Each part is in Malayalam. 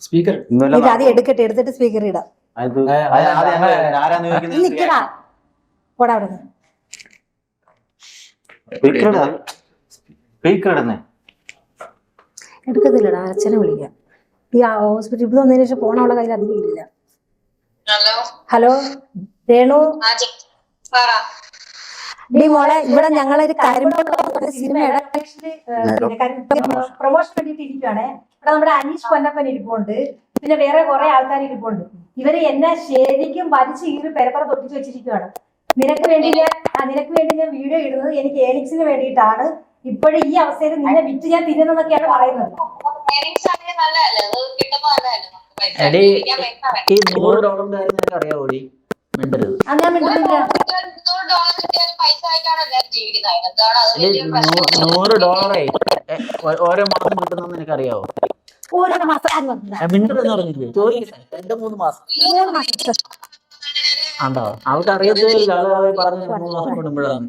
സ്പീക്കർ അത് എടുത്തിട്ട് സ്പീക്കർ ഇടാം. എടുക്കത്തില്ലടാ, അച്ഛനെ വിളിക്കാം. ഈ ഹോസ്പിറ്റലിൽ ഇവിടെ വന്നതിന് ശേഷം ഫോണുള്ള കയ്യിൽ അധികം ഇല്ല. ഹലോ രേണു, ഡി മോളെ, ഇവിടെ ഞങ്ങളൊരു സിനിമയുടെ പ്രൊമോഷൻ വേണ്ടിട്ട് ഇരിക്കുകയാണേ. ഇവിടെ നമ്മുടെ അനീഷ് പൊന്നപ്പൻ ഇരിപ്പുണ്ട്, പിന്നെ വേറെ കുറെ ആൾക്കാർ ഇരിപ്പുണ്ട്. ഇവര് എന്നെ ശരിക്കും വലിച്ച് ഈ പേപ്പർ തൊട്ടിച്ച് വെച്ചിരിക്കുകയാണ്. നിനക്ക് വേണ്ടി ഞാൻ വീഡിയോ ഇടുന്നത് എനിക്ക് ഏണിക്സിന് വേണ്ടിയിട്ടാണ്. ഇപ്പോഴും ഈ അവസ്ഥയിൽ നിന്നെ വിറ്റ് ഞാൻ തിന്നുന്നൊക്കെയാണ് പറയുന്നത്. ഓരോ മാസം കിട്ടുന്ന എനിക്കറിയാവോ? ഓരോ മാസം ആണ്ടോ? അവർക്ക് അറിയത്തില്ല. പറഞ്ഞു 3 മാസം കൂടുമ്പോഴാണ്.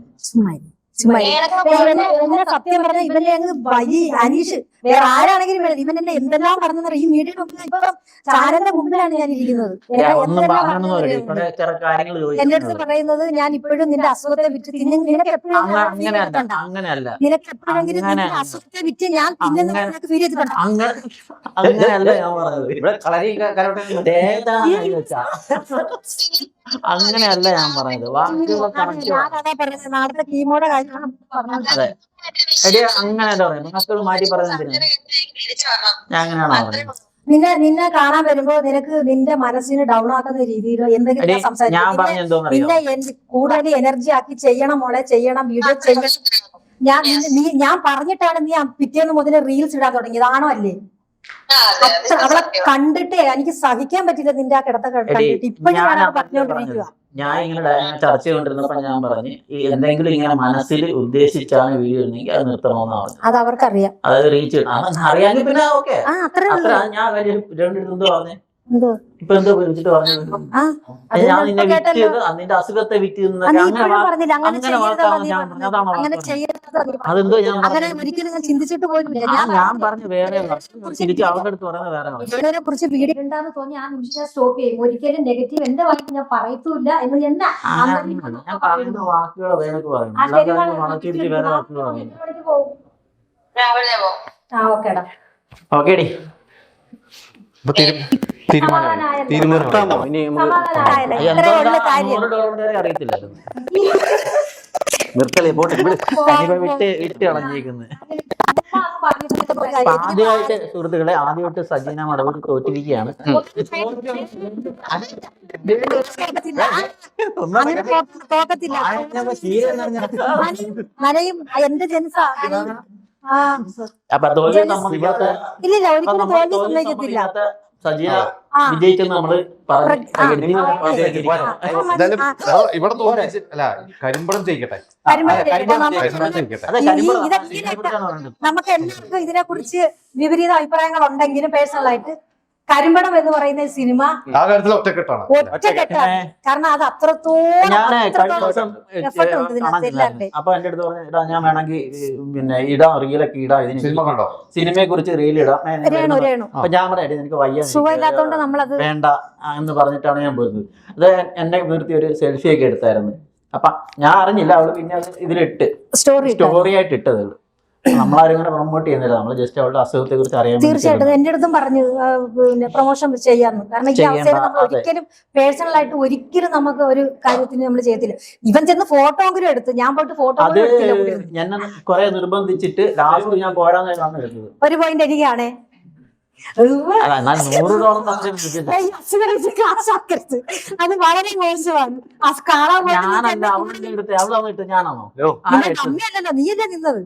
സത്യം പറഞ്ഞ ഇവനെ അങ്ങ് വഴി അനീഷ് വേറെ ആരാണെങ്കിലും ഇവൻ എന്നെ എന്തെല്ലാം പറഞ്ഞ ഈ മീഡിയയുടെ മുമ്പിൽ ഇപ്പൊ ചാനലിന്റെ മുമ്പിലാണ് ഞാൻ ഇരിക്കുന്നത്. എന്റെ അടുത്ത് പറയുന്നത് ഞാൻ ഇപ്പോഴും നിന്റെ അസുഖത്തെ വിറ്റ് നിനക്ക് എപ്പോഴെങ്കിലും അസുഖത്തെ വിറ്റ് ഞാൻ തിന്നുന്ന ഫീൽ ചെയ്തിട്ടുണ്ട്. അങ്ങനെയല്ല ഞാൻ പറയുന്നത്. നാളത്തെ കീമോടെ കാര്യമാണ് അങ്ങനെയല്ല പറയുന്നത്. മക്കൾ മാറ്റി പറഞ്ഞില്ല. ഞാൻ അങ്ങനെയാണോ പറയുന്നത്? നിന്നെ കാണാൻ വരുമ്പോ നിനക്ക് നിന്റെ മനസ്സിന് ഡൗൺ ആക്കുന്ന രീതിയിൽ എന്തെങ്കിലും സംസാരിക്കും. പിന്നെ കൂടുതൽ എനർജി ആക്കി ചെയ്യണം മോളെ, ചെയ്യണം, വീഡിയോ ചെയ്യണം. ഞാൻ പറഞ്ഞിട്ടാണ് നീ പിറ്റേന്ന് മുതൽ റീൽസ് ഇടാൻ തുടങ്ങിയത്, ആണോ അല്ലേ? അവളെ കണ്ടിട്ടേ എനിക്ക് സഹിക്കാൻ പറ്റില്ല നിന്റെ ആ കിടത്ത കണ്ടിട്ട്. ഇപ്പൊ ഞാൻ പറഞ്ഞോണ്ടിരിക്കുക. ഞാൻ ഇങ്ങനെ ചർച്ച ചെയ്തുകൊണ്ടിരുന്നപ്പോ ഞാൻ പറഞ്ഞു എന്തെങ്കിലും ഇങ്ങനെ മനസ്സിൽ ഉദ്ദേശിച്ചാണ് വീഡിയോ ഉണ്ടെങ്കിൽ അത് നിർത്തണമെന്നാണ്. അത് അവർക്കറിയാം. അതായത് റീച്ച് അറിയാമെങ്കിൽ പിന്നെ ഓക്കെ. ഞാൻ രണ്ടിടത്തും പറഞ്ഞു ഇപ്പൊ എന്തോ വിളിച്ചിട്ട് പറഞ്ഞു ഞാൻ നിന്നെ വിറ്റ് നിന്റെ അസുഖത്തെ വിറ്റ് അതെന്തോ ഞാൻ പറഞ്ഞു വേറെ ശരിക്കും അവരുടെ അടുത്ത് പറയുന്നത് വേറെ കുറിച്ച് വീഡിയോ ഉണ്ടാന്ന് തോന്നി ആ നിമിഷം സ്റ്റോപ്പ് ചെയ്യും. ഒരിക്കലും നെഗറ്റീവ് എന്റെ വാക്ക് ഞാൻ പറയത്തൂല്ല എന്ന് ഞാൻ പറയുന്ന വാക്കുകൾ വേറെ പറയും. വേറെ വാക്കുകൾ പറയും. ഓക്കേടി അറിയത്തില്ലായിരുന്നു. നിർത്തലേ പോട്ടെ, വിട്ട് കളഞ്ഞേക്കുന്നത്. ആദ്യമായിട്ട് സുഹൃത്തുക്കളെ, ആദ്യമായിട്ട് സജീന മടവൂർ തോറ്റിരിക്കുകയാണ്. എന്റെ ജനസാ അപ്പൊ തോൽവി സമ്മതിക്കാത്ത സജീന വിജയിച്ചെന്ന് നമ്മള് ഇവിടെ കരിമ്പടം ചെയ്യിക്കട്ടെ. നമുക്ക് എല്ലാവർക്കും ഇതിനെ കുറിച്ച് വിപരീത അഭിപ്രായങ്ങൾ ഉണ്ടെങ്കിലും പേഴ്സണലായിട്ട് കരിമ്പടം എന്ന് പറയുന്ന സിനിമ ഒറ്റക്കെട്ടാണ്. കാരണം അത് അത്രത്തോളം അപ്പൊ എന്റെ അടുത്ത് പറഞ്ഞു ഞാൻ വേണമെങ്കിൽ പിന്നെ ഇടാം, റീലൊക്കെ ഇടാം, ഇതിന് സിനിമയെ കുറിച്ച് റീൽ ഇടാം. അപ്പൊ ഞാൻ പറയാം എനിക്ക് വയ്യ, സുഖമില്ലാത്തോണ്ട് നമ്മളത് വേണ്ട എന്ന് പറഞ്ഞിട്ടാണ് ഞാൻ പോയിരുന്നത്. അത് എന്നെ നിർത്തി ഒരു സെൽഫി ഒക്കെ എടുത്തായിരുന്നു. അപ്പൊ ഞാൻ അറിഞ്ഞില്ല, അവള് പിന്നെ അത് ഇതിലിട്ട് സ്റ്റോറി ആയിട്ട് ഇട്ടത്. നമ്മളാരും ഇങ്ങനെ പ്രൊമോട്ട് ചെയ്യുന്നില്ല, നമ്മൾ ജസ്റ്റ് അവളുടെ അസുഖത്തെ കുറിച്ച് അറിയാൻ. തീർച്ചയായിട്ടും എന്റെ അടുത്തും പറഞ്ഞു പിന്നെ പ്രൊമോഷൻ ചെയ്യാന്ന്. കാരണം ഈ അവസ്ഥയിൽ നമ്മൾ ഒരിക്കലും പേഴ്സണൽ ആയിട്ട് ഒരിക്കലും നമുക്ക് ഒരു കാര്യത്തിന് നമ്മൾ ചെയ്യത്തില്ല. ഇവൻ ചെന്ന് ഫോട്ടോങ്കിലും എടുത്ത്, ഞാൻ പോയിട്ട് ഫോട്ടോ ഞാൻ കുറെ നിർബന്ധിച്ചിട്ട് ലാസ്റ്റ് ഞാൻ പോരാന്നാണ് എടുത്തത്. ഒരു പോയിന്റ് എനിക്കാണേ, അത് വളരെ മോശമാണ്. നീയല്ലേ നിന്നത്.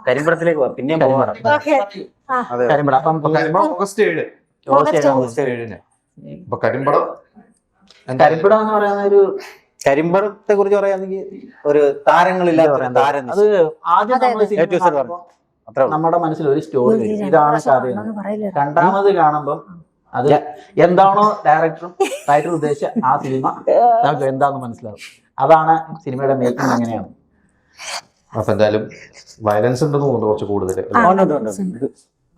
കരിമ്പടത്തിലേക്ക് പിന്നെയും കരിമ്പടം എന്ന് പറയുന്ന ഒരു കരിമ്പടത്തെ കുറിച്ച് പറയാണെങ്കിൽ ഒരു താരങ്ങളില്ലാത്ത താരം. അത് ആദ്യം നമ്മുടെ മനസ്സിൽ ഒരു സ്റ്റോറി വരും, ഇതാണ് കഥ. രണ്ടാമത് കാണുമ്പോൾ അത് എന്താണോ ഡയറക്ടറും റൈറ്ററും ഉദ്ദേശിച്ച ആ സിനിമ നമുക്ക് എന്താണെന്ന് മനസ്സിലാവും. അതാണ് സിനിമയുടെ മേക്കിംഗ്. എങ്ങനെയാണ് അപ്പൊ എന്തായാലും വയലൻസ് ഉണ്ടെന്ന് തോന്നുന്നു കുറച്ച് കൂടുതൽ.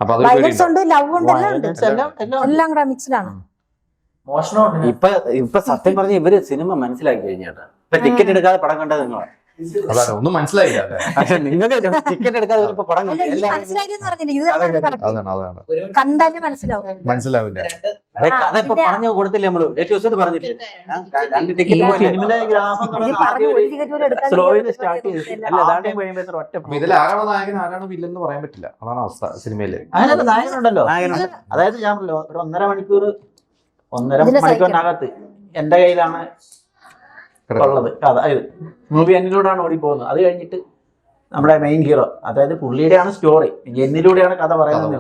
അപ്പൊ അതൊരു വയലൻസ് ഉണ്ട്, ലവ് ഉണ്ട്, എല്ലാം ഉണ്ട്, എല്ലാം എല്ലാം കൂടെ മിക്സ്ഡ് ആണ്. മോഷണം ഇപ്പൊ സത്യം പറഞ്ഞ ഇവര് സിനിമ മനസ്സിലാക്കി കഴിഞ്ഞാട്ടാ. ഇപ്പൊ ടിക്കറ്റ് എടുക്കാതെ പടം കണ്ടത് നിങ്ങളാണ്. അതാണ് ഒന്നും മനസ്സിലായില്ല അല്ലേ? പക്ഷെ നിങ്ങൾക്ക് ടിക്കറ്റ് എടുക്കാതെ ഇപ്പൊ പടം അല്ല, ഈ മനസ്സിലായില്ലെന്ന് പറഞ്ഞില്ല, ഇത് തന്നെയാണ് correct. അതാണ് കണ്ടാലേ മനസ്സിലാവും. മനസ്സിലാവില്ല. കഥ ഇപ്പൊ പറഞ്ഞു കൊടുത്തില്ല നമ്മള്. ഏറ്റവും പറഞ്ഞിട്ട് രണ്ട് ടിക്കറ്റ് സിനിമയിലെ ഗ്രാഫം ഇത് പറഞ്ഞു ഒരു ടിക്കറ്റ് പോലും എടുക്കാൻ സ്ലോയില് സ്റ്റാർട്ട് ചെയ്തു. അല്ല അതാണ് കഴിയുമ്പോ ഒറ്റ അപ്പൊ ഇതിലാരാണ് നായകൻ ആരാണ് വില്ലൻ എന്ന് പറയാൻ പറ്റില്ല. അതാണ് അവസ്ഥ സിനിമയില്. അതിനകത്ത് നായകനുണ്ടല്ലോ. നായകനുണ്ട്. അതായത് ഞാൻ പറഞ്ഞല്ലോ, ഒരു 1.5 മണിക്കൂർ ഇതിന്റെ മണിക്കൂറിനകത്ത് എന്റെ കയ്യിലാണ് ഉള്ളത് കഥ. ഇത് മൂവി എന്നിലൂടെയാണ് ഓടിപ്പോകുന്നത്. അത് കഴിഞ്ഞിട്ട് നമ്മുടെ മെയിൻ ഹീറോ, അതായത് പുള്ളിയുടെയാണ് സ്റ്റോറി, എന്നിലൂടെയാണ് കഥ പറയുന്നത്.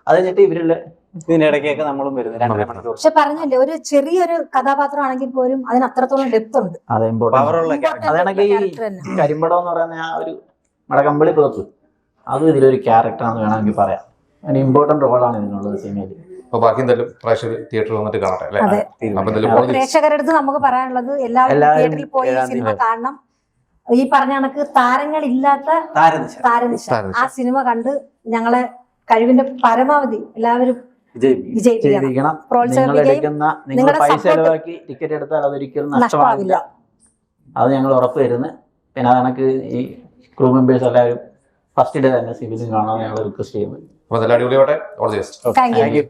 അത് കഴിഞ്ഞിട്ട് ഇവരുടെ ഇതിനിടയ്ക്കൊക്കെ നമ്മളും വരുന്നത് 2.5 മണിക്കൂർ. പക്ഷെ പറഞ്ഞല്ലേ, ഒരു ചെറിയൊരു കഥാപാത്രം ആണെങ്കിൽ പോലും അതിന് അത്രത്തോളം ഡെപ്ത് ഉണ്ട്. അത് പവറുള്ള അതാണെങ്കിൽ ഈ കരിമ്പടം എന്ന് പറയുന്ന ആ ഒരു നമ്മുടെ കമ്പിളി പുറത്ത് അതും ഇതിലൊരു ക്യാരക്ടറാണെന്ന് വേണമെങ്കിൽ പറയാം. അതിന് ഇമ്പോർട്ടന്റ് റോളാണ് ഇതിനുള്ളത് സിനിമയിൽ. അപ്പൊ ബാക്കി എന്തായാലും പ്രേക്ഷകർ തിയേറ്ററിൽ വന്നിട്ട് കാണട്ടെ അല്ലേ? അതെ. അപ്പൊ എന്തായാലും അപ്പൊ പ്രേക്ഷകരുടെ അടുത്ത് നമുക്ക് പറയാനുള്ളത് എല്ലാവരും തിയേറ്ററിൽ പോയി ഈ സിനിമ കാണണം. ഈ പറഞ്ഞ കണക്ക് താരങ്ങളില്ലാത്ത താരനിശ ആ സിനിമ കണ്ട് ഞങ്ങളെ കഴിവിന്റെ പരമാവധി എല്ലാവരും വിജയിപ്പിക്കണം, പ്രോത്സാഹിപ്പിക്കുകയും നിങ്ങൾ പൈസ ചെലവാക്കി ടിക്കറ്റ് എടുത്താൽ അതൊരിക്കലും നഷ്ടമാവില്ല. അത് ഞങ്ങൾ ഉറപ്പ് തരുന്നു. പിന്നെ അത് കണക്ക് ഈ ക്രൂ മെമ്പേഴ്സ് എല്ലാവരും ഫസ്റ്റ് ഡേ തന്നെ സിവിലും കാണാൻ ഞങ്ങൾ റിക്വസ്റ്റ് ചെയ്യുന്നു. അപ്പൊ അതെല്ലാം അടിപൊളിയോട്ടെ. All the best. Thank U.